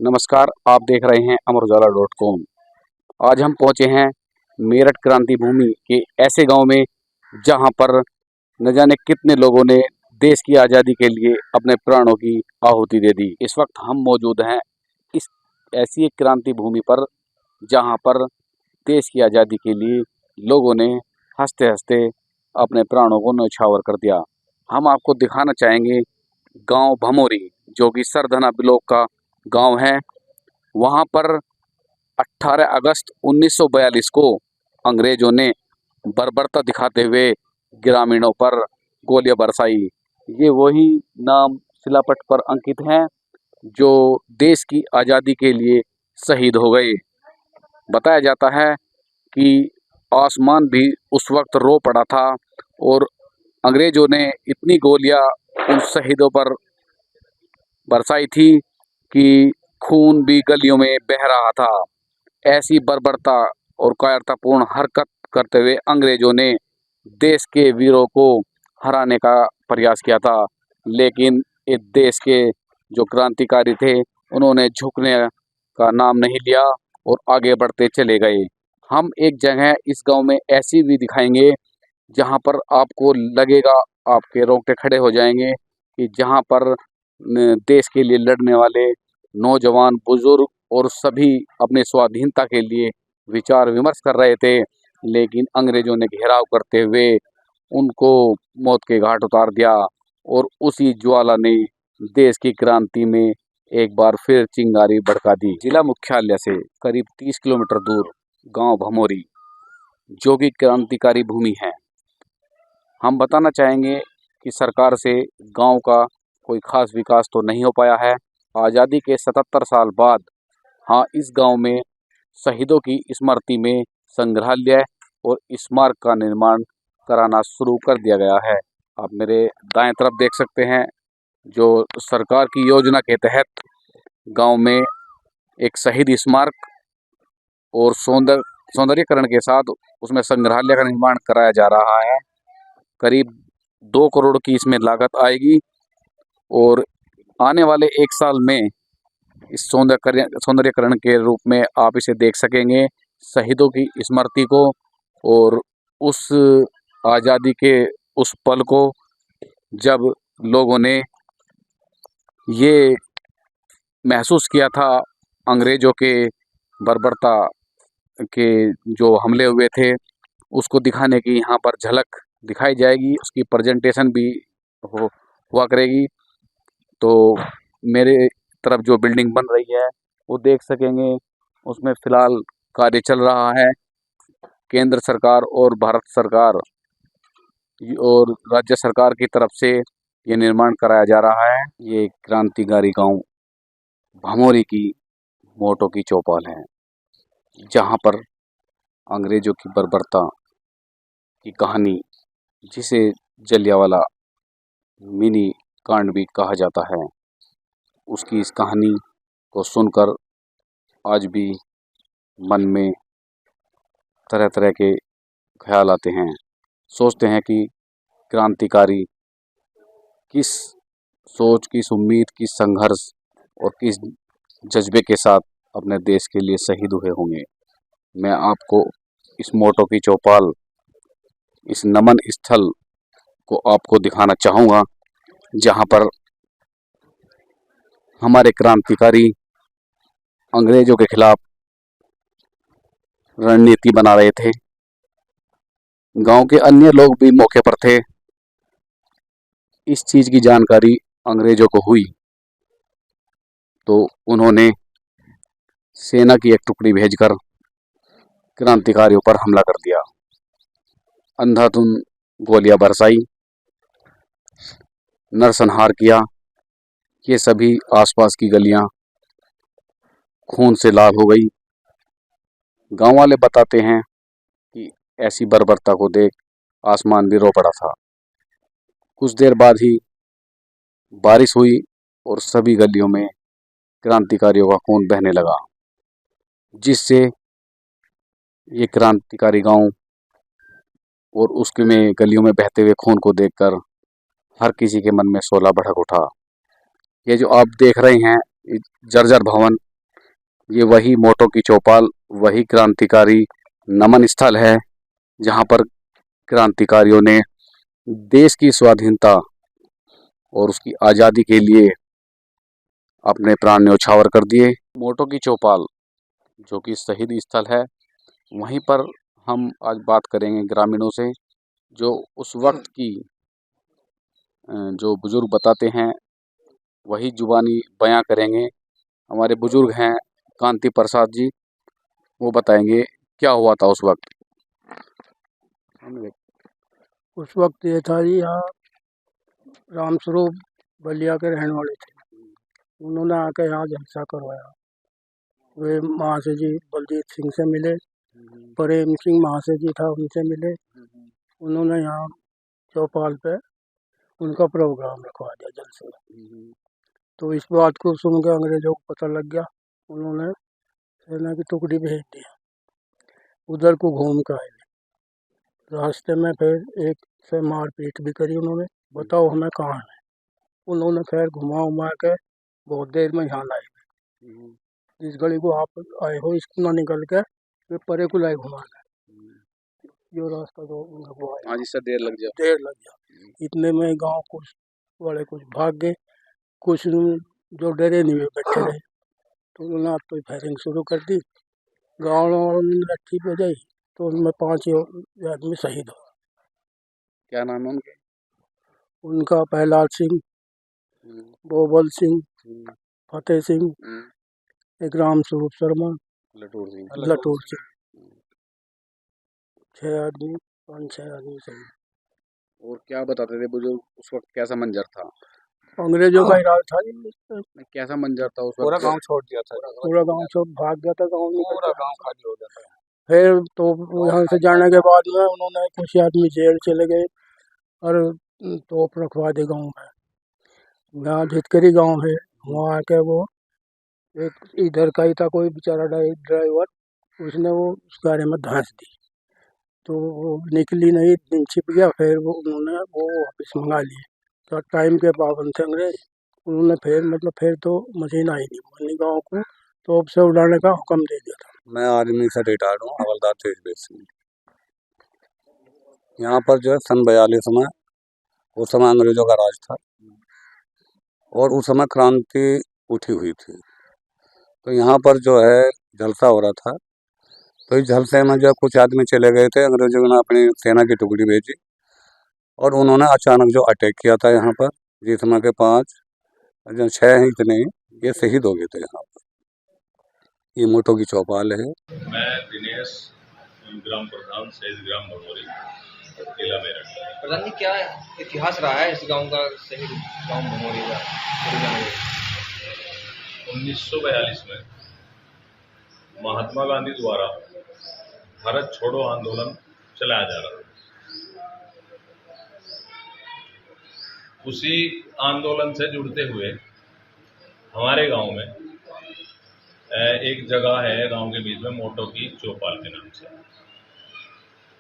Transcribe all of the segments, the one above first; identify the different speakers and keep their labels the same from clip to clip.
Speaker 1: नमस्कार, आप देख रहे हैं अमर उजाला.com। आज हम पहुंचे हैं मेरठ क्रांति भूमि के ऐसे गांव में जहां पर न जाने कितने लोगों ने देश की आज़ादी के लिए अपने प्राणों की आहुति दे दी। इस वक्त हम मौजूद हैं इस ऐसी एक क्रांति भूमि पर जहां पर देश की आज़ादी के लिए लोगों ने हंसते हंसते अपने प्राणों को न्यौछावर कर दिया। हम आपको दिखाना चाहेंगे गांव भमोरी, जो कि सरधना ब्लॉक का गांव है। वहां पर 18 अगस्त 1942 को अंग्रेजों ने बर्बरता दिखाते हुए ग्रामीणों पर गोलियां बरसाई। ये वही नाम शिलापट पर अंकित हैं जो देश की आज़ादी के लिए शहीद हो गए। बताया जाता है कि आसमान भी उस वक्त रो पड़ा था और अंग्रेजों ने इतनी गोलियां उन शहीदों पर बरसाई थी कि खून भी गलियों में बह रहा था। ऐसी बर्बरता और कायरतापूर्ण हरकत करते हुए अंग्रेजों ने देश के वीरों को हराने का प्रयास किया था, लेकिन इस देश के जो क्रांतिकारी थे उन्होंने झुकने का नाम नहीं लिया और आगे बढ़ते चले गए। हम एक जगह इस गांव में ऐसी भी दिखाएंगे जहां पर आपको लगेगा, आपके रोंगटे खड़े हो जाएंगे कि जहां पर देश के लिए लड़ने वाले नौजवान, बुजुर्ग और सभी अपने स्वाधीनता के लिए विचार विमर्श कर रहे थे, लेकिन अंग्रेजों ने घेराव करते हुए उनको मौत के घाट उतार दिया और उसी ज्वाला ने देश की क्रांति में एक बार फिर चिंगारी भड़का दी। जिला मुख्यालय से करीब 30 किलोमीटर दूर गांव भमोरी, जो कि क्रांतिकारी भूमि है। हम बताना चाहेंगे कि सरकार से गांव का कोई खास विकास तो नहीं हो पाया है। आज़ादी के 77 साल बाद हाँ, इस गांव में शहीदों की स्मृति में संग्रहालय और स्मारक का निर्माण कराना शुरू कर दिया गया है। आप मेरे दाएं तरफ देख सकते हैं, जो सरकार की योजना के तहत गांव में एक शहीद स्मारक और सौंदर्यीकरण के साथ उसमें संग्रहालय का निर्माण कराया जा रहा है। करीब 2 करोड़ की इसमें लागत आएगी और आने वाले 1 साल में इस सौंदर्यीकरण के रूप में आप इसे देख सकेंगे, शहीदों की स्मृति को और उस आज़ादी के उस पल को जब लोगों ने ये महसूस किया था अंग्रेजों के बर्बरता के जो हमले हुए थे, उसको दिखाने की यहाँ पर झलक दिखाई जाएगी। उसकी प्रेजेंटेशन भी हुआ करेगी। तो मेरे तरफ जो बिल्डिंग बन रही है वो देख सकेंगे, उसमें फिलहाल कार्य चल रहा है। केंद्र सरकार और भारत सरकार और राज्य सरकार की तरफ से ये निर्माण कराया जा रहा है। ये क्रांतिकारी गांव भमोरी की मोटो की चौपाल है, जहां पर अंग्रेजों की बर्बरता की कहानी, जिसे जलियांवाला मिनी कांड भी कहा जाता है, उसकी इस कहानी को सुनकर आज भी मन में तरह तरह के ख्याल आते हैं। सोचते हैं कि क्रांतिकारी किस सोच, किस उम्मीद, किस संघर्ष और किस जज्बे के साथ अपने देश के लिए शहीद हुए होंगे। मैं आपको इस मोटो की चौपाल, इस नमन स्थल को आपको दिखाना चाहूँगा, जहाँ पर हमारे क्रांतिकारी अंग्रेजों के खिलाफ रणनीति बना रहे थे। गांव के अन्य लोग भी मौके पर थे। इस चीज़ की जानकारी अंग्रेजों को हुई तो उन्होंने सेना की एक टुकड़ी भेजकर क्रांतिकारियों पर हमला कर दिया। अंधाधुंध गोलियां बरसाई, नरसंहार किया। ये सभी आसपास की गलियां खून से लाल हो गई। गांव वाले बताते हैं कि ऐसी बर्बरता को देख आसमान भी रो पड़ा था। कुछ देर बाद ही बारिश हुई और सभी गलियों में क्रांतिकारियों का खून बहने लगा, जिससे ये क्रांतिकारी गांव और उसके में गलियों में बहते हुए खून को देखकर हर किसी के मन में शोला भड़क उठा। ये जो आप देख रहे हैं जर्जर भवन, ये वही मोटो की चौपाल, वही क्रांतिकारी नमन स्थल है जहाँ पर क्रांतिकारियों ने देश की स्वाधीनता और उसकी आज़ादी के लिए अपने प्राण न्यौछावर कर दिए। मोटो की चौपाल जो कि शहीद स्थल है, वहीं पर हम आज बात करेंगे ग्रामीणों से, जो उस वक्त की जो बुजुर्ग बताते हैं वही जुबानी बयां करेंगे। हमारे बुजुर्ग हैं कांति प्रसाद जी, वो बताएंगे क्या हुआ था उस वक्त।
Speaker 2: उस वक्त ये था जी, यहाँ रामस्वरूप बलिया के रहने वाले थे। उन्होंने आकर यहाँ जलसा करवाया। वे महाशय जी बलजीत सिंह से मिले, प्रेम सिंह महाशय जी था, उनसे मिले। उन्होंने यहाँ चौपाल पे उनका प्रोग्राम रखवा दिया जलसे। तो इस बात को सुन के अंग्रेजों को पता लग गया। उन्होंने सेना की टुकड़ी भेज दी, उधर को घूम कर आए। रास्ते में फिर एक से मारपीट भी करी उन्होंने, बताओ हमें कहाँ है। उन्होंने फिर घुमा उमा के बहुत देर में यहाँ लाए। जिस गली को आप आए हो इसको ना निकल के वे परे को लाए घुमा के, जो रास्ता जो वो आया।
Speaker 1: आज इससे देर लग जाए।
Speaker 2: इतने में गांव कुछ वाले कुछ भाग गए, कुछ जो डरे नहीं हुए बैठे रहे। तो उन्होंने आप तो फायरिंग शुरू कर दी। गाँव वालों ने लट्ठी बजाई तो उनमें 5 आदमी शहीद हो।
Speaker 1: क्या नाम है उनके?
Speaker 2: उनका प्रहलाद सिंह, बोबल सिंह, फतेह सिंह, एक रामस्वरूप शर्मा, लटूर सिंह। 6 आदमी, 5-6 आदमी शहीद।
Speaker 1: और क्या बताते थे बुजुर्ग उस वक्त कैसा मंजर था?
Speaker 2: अंग्रेजों का इरादा था
Speaker 1: कैसा मंजर था उस वक्त?
Speaker 2: पूरा गांव छोड़ दिया था, पूरा गांव छोड़ भाग गया था, पूरा गांव खाली हो गया था। फिर तो यहाँ से जाने के बाद में उन्होंने कुछ आदमी जेल चले गए और तोप रखवा दे गाँव में। यहाँ झिटकरी गाँव है, वहाँ आके वो एक इधर का ही था कोई बेचारा ड्राइवर, उसने वो उस गाड़ी में धंस दी तो वो निकली नहीं, दिन छिप गया। फिर वो उन्होंने वो वापस मंगा लिए। तो टाइम के पाबंद थे अंग्रेज, उन्होंने फिर तो मशीन आई नहीं, मनी गाँव को तोप से उड़ाने का हुक्म दे दिया था।
Speaker 3: मैं आर्मी से रिटायर्ड हूँ, हवलदार तेजवीर सिंह। यहाँ पर जो है सन 42 में उस समय अंग्रेजों का राज था और उस समय क्रांति उठी हुई थी। तो यहाँ पर जो है जलसा हो रहा था। तो इस जलसे में जो कुछ आदमी चले गए थे, अंग्रेजों ने अपनी सेना की टुकड़ी भेजी और उन्होंने अचानक जो अटैक किया था यहाँ पर, जिसमें के 5 जो 6 हैं इतने ये शहीद हो गए थे यहाँ पर। ये मोटो की चौपाल है।
Speaker 4: मैं दिनेश, ग्राम प्रधान शहीद ग्राम भगोरी, जिला मेरठ।
Speaker 5: प्रधान जी, क्या इतिहास रहा है इस गांव का, शहीद गांव भगोरी का?
Speaker 4: 1942 में महात्मा गांधी द्वारा भारत छोड़ो आंदोलन चलाया जा रहा था। उसी आंदोलन से जुड़ते हुए हमारे गांव में एक जगह है गांव के बीच में, मोटो की चौपाल के नाम से।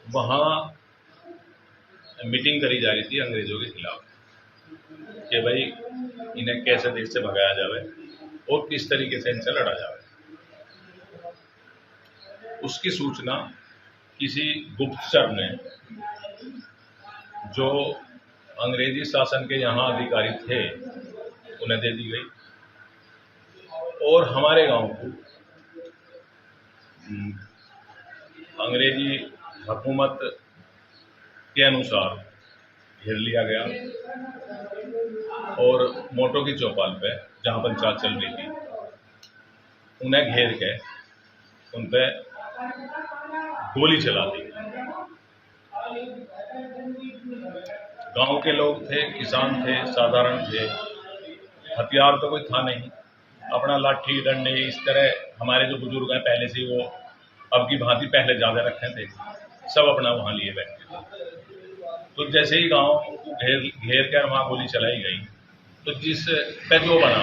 Speaker 4: वहाँ मीटिंग करी जा रही थी अंग्रेजों के खिलाफ कि भाई इन्हें कैसे देश से भगाया जाए और किस तरीके से इनसे लड़ा जाए। उसकी सूचना किसी गुप्तचर ने, जो अंग्रेजी शासन के यहाँ अधिकारी थे, उन्हें दे दी गई और हमारे गांव को अंग्रेजी हुकूमत के अनुसार घेर लिया गया और मोटो की चौपाल पे जहाँ पंचायत चल रही थी, उन्हें घेर के उन पे गोली चला दी। गांव के लोग थे, किसान थे, साधारण थे, हथियार तो कोई था नहीं, अपना लाठी डंडे इस तरह हमारे जो बुजुर्ग हैं पहले से वो अब की भांति पहले ज़्यादा रखे थे, सब अपना वहाँ लिए बैठे थे। तो जैसे ही गांव घेर कर वहाँ गोली चलाई गई तो जिस पे जो बना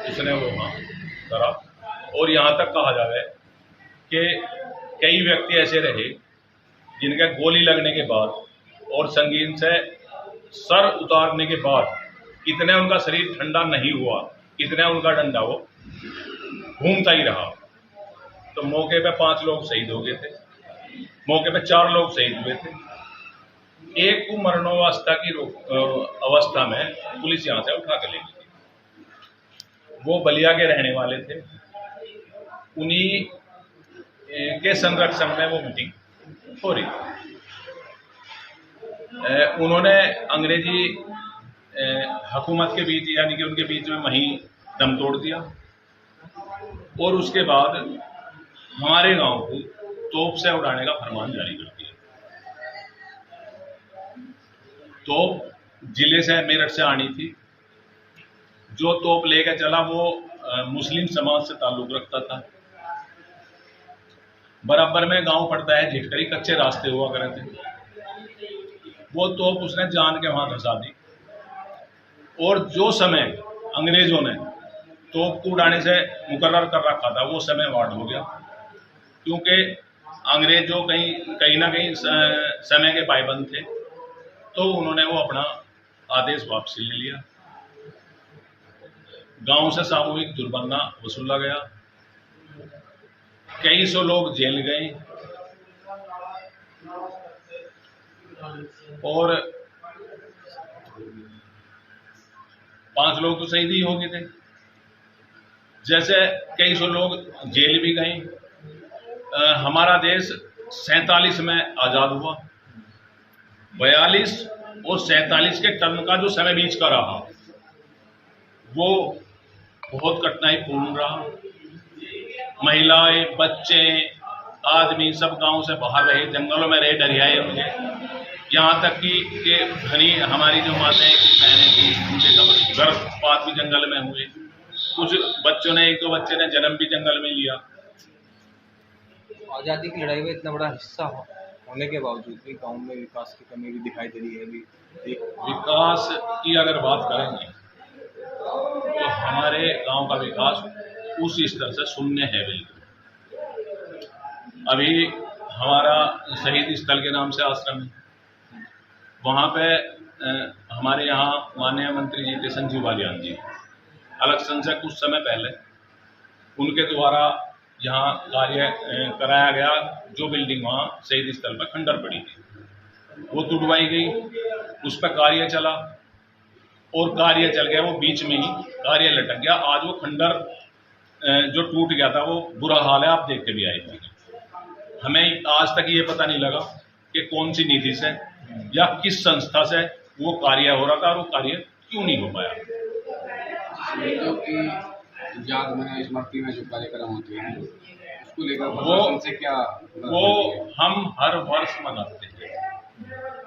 Speaker 4: उसने वो वहाँ करा। और यहाँ तक कहा जाए कि कई व्यक्ति ऐसे रहे जिनका गोली लगने के बाद और संगीन से सर उतारने के बाद इतने उनका शरीर ठंडा नहीं हुआ, इतने उनका डंडा वो घूमता ही रहा तो मौके पे 5 लोग शहीद हो गए थे, मौके पे 4 लोग शहीद हुए थे। एक को मरणोवस्था की अवस्था में पुलिस यहाँ से उठा के ले गई। वो बलिया के रहने वाले थे, उन्हीं के संरक्षण में वो मीटिंग हो रही थी। उन्होंने अंग्रेजी हुकूमत के बीच यानी कि उनके बीच में वहीं दम तोड़ दिया और उसके बाद हमारे गांव को तोप से उड़ाने का फरमान जारी कर दिया। तोप जिले से मेरठ से आनी थी। जो तोप लेकर चला वो मुस्लिम समाज से ताल्लुक रखता था। बराबर में गांव पड़ता है झिटकरी, कच्चे रास्ते हुआ करते थे। वो तोप उसने जान के वहां धंसा दी और जो समय अंग्रेजों ने तोप को उड़ाने से मुकर्रर कर रखा था वो समय वार्ड हो गया, क्योंकि अंग्रेज जो कहीं ना कहीं समय के पाबंद थे, तो उन्होंने वो अपना आदेश वापसी ले लिया। गांव से सामूहिक जुर्माना वसूला गया, कई सौ लोग जेल गए और 5 लोग तो शहीद ही हो गए थे। जैसे कई सौ लोग जेल भी गए। हमारा देश 47 में आजाद हुआ। 42 और 47 के टर्म का जो समय बीच का रहा वो बहुत कठिनाईपूर्ण रहा। महिलाएं, बच्चे, आदमी सब गांव से बाहर रहे, जंगलों में रहे, डरियाए होंगे। यहाँ तक कि घनी हमारी जो माताएं की बहनें थी उनके गर्भपात भी जंगल में हुए। कुछ बच्चों ने, 1-2 बच्चे ने जन्म भी जंगल में लिया।
Speaker 5: आज़ादी की लड़ाई में इतना बड़ा हिस्सा होने के बावजूद भी गांव में विकास की कमी भी दिखाई दे रही है। अभी
Speaker 4: विकास की अगर बात करेंगे तो हमारे गांव का विकास उस स्तर से शून्य है बिल्कुल। अभी हमारा शहीद स्थल के नाम से आश्रम है, वहाँ पे हमारे यहाँ माननीय मंत्री जी थे संजीव बालियान जी, इलेक्शन से कुछ समय पहले उनके द्वारा यहाँ कार्य कराया गया। जो बिल्डिंग वहाँ शहीद स्थल पर खंडर पड़ी थी वो तुड़वाई गई, उस पर कार्य चला और कार्य चल गया, वो बीच में ही कार्य लटक गया। आज वो खंडर जो टूट गया था वो बुरा हाल है, आप देख के भी आए थे। हमें आज तक ये पता नहीं लगा कि कौन सी नीति से या किस संस्था से वो कार्य हो रहा था और वो कार्य क्यों नहीं हो पाया।
Speaker 6: याद में स्मृति में जो कार्यक्रम होते हैं उसको लेकर प्रशासन से क्या
Speaker 4: वो हम हर वर्ष मनाते हैं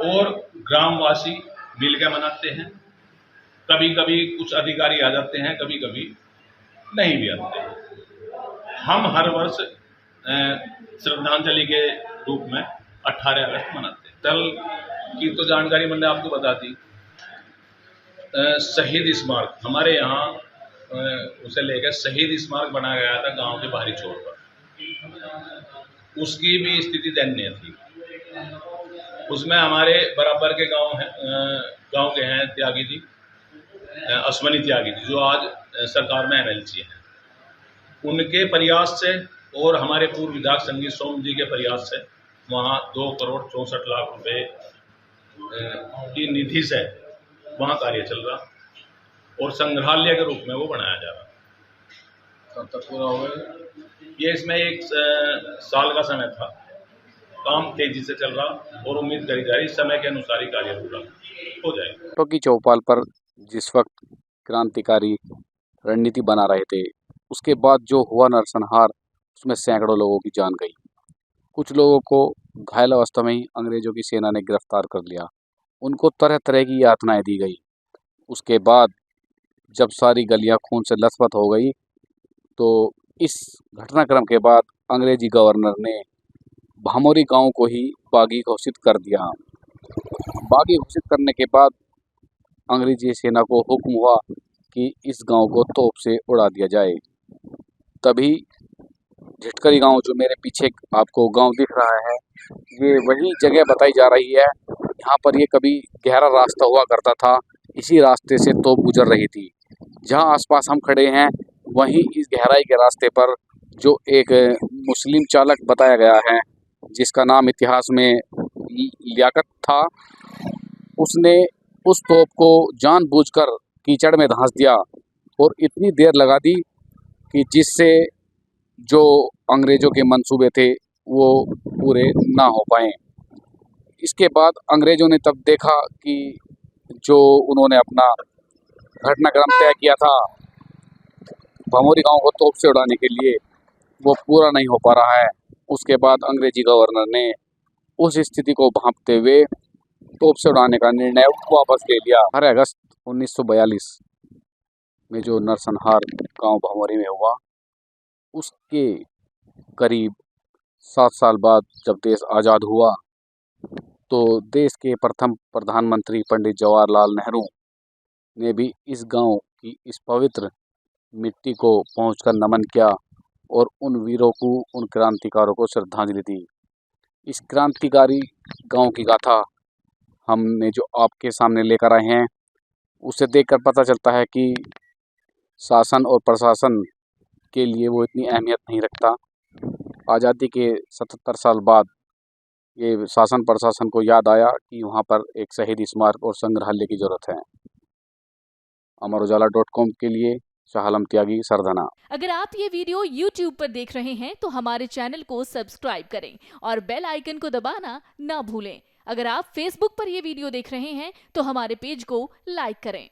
Speaker 4: और ग्रामवासी मिलकर मनाते हैं। कभी कभी कुछ अधिकारी आ जाते हैं, कभी कभी नहीं भी आते हैं। हम हर वर्ष श्रद्धांजलि के रूप में 18 अगस्त मनाते हैं। दल की तो जानकारी मैंने आपको बता दी। शहीद स्मारक हमारे यहाँ उसे लेकर शहीद स्मारक बनाया गया था गांव के बाहरी छोर पर। उसकी भी स्थिति दयनीय थी। उसमें हमारे बराबर के गांव के हैं त्यागी जी, अश्वनी त्यागी जी, जो आज सरकार में MLC हैं। उनके प्रयास से और हमारे पूर्व विधायक संगीत सोम जी के प्रयास से वहाँ 2 करोड़ 64 लाख रुपए की निधि से वहाँ कार्य चल रहा और संग्रहालय के रूप में वो बनाया जा रहा।
Speaker 6: कब तक पूरा होगा?
Speaker 4: ये इसमें 1 साल का समय था। काम तेजी से चल रहा और उम्मीद करी जा रही समय के अनुसार ही कार्य पूरा हो जाएगा।
Speaker 1: टोकी चौपाल पर जिस वक्त क्रांतिकारी रणनीति बना रहे थे, उसके बाद जो हुआ नरसंहार, उसमें सैकड़ों लोगों की जान गई। कुछ लोगों को घायल अवस्था में ही अंग्रेजों की सेना ने गिरफ्तार कर लिया। उनको तरह तरह की यातनाएं दी गई। उसके बाद जब सारी गलियां खून से लथपथ हो गई, तो इस घटनाक्रम के बाद अंग्रेजी गवर्नर ने भामोरी गांव को ही बागी घोषित कर दिया। बागी घोषित करने के बाद अंग्रेजी सेना को हुक्म हुआ कि इस गांव को तोप से उड़ा दिया जाए। तभी झिटकरी गांव, जो मेरे पीछे आपको गांव दिख रहा है, ये वही जगह बताई जा रही है। यहाँ पर ये कभी गहरा रास्ता हुआ करता था, इसी रास्ते से तोप गुजर रही थी। जहाँ आसपास हम खड़े हैं वहीं इस गहराई के रास्ते पर जो एक मुस्लिम चालक बताया गया है, जिसका नाम इतिहास में लियाकत था। उसने उस तोप को जानबूझकर कीचड़ में धंस दिया और इतनी देर लगा दी कि जिससे जो अंग्रेज़ों के मंसूबे थे वो पूरे ना हो पाए। इसके बाद अंग्रेज़ों ने तब देखा कि जो उन्होंने अपना घटनाक्रम तय किया था भमोरी गांव को तोप से उड़ाने के लिए, वो पूरा नहीं हो पा रहा है। उसके बाद अंग्रेजी गवर्नर ने उस स्थिति को भांपते हुए तोप से उड़ाने का निर्णय वापस ले लिया। 18 अगस्त 1942 में जो नरसंहार गांव भमोरी में हुआ, उसके करीब 7 साल बाद जब देश आज़ाद हुआ तो देश के प्रथम प्रधानमंत्री पंडित जवाहरलाल नेहरू ने भी इस गांव की इस पवित्र मिट्टी को पहुंचकर नमन किया और उन वीरों को, उन क्रांतिकारों को श्रद्धांजलि दी। इस क्रांतिकारी गांव की गाथा हमने जो आपके सामने लेकर आए हैं, उसे देखकर पता चलता है कि शासन और प्रशासन के लिए वो इतनी अहमियत नहीं रखता। आज़ादी के 77 साल बाद ये शासन प्रशासन को याद आया कि वहाँ पर एक शहीद स्मारक और संग्रहालय की ज़रूरत है। अमरउजाला.com के लिए शाह आलम त्यागी, सरधना।
Speaker 7: अगर आप ये वीडियो YouTube पर देख रहे हैं तो हमारे चैनल को सब्सक्राइब करें और बेल आइकन को दबाना ना भूलें। अगर आप Facebook पर ये वीडियो देख रहे हैं तो हमारे पेज को लाइक करें।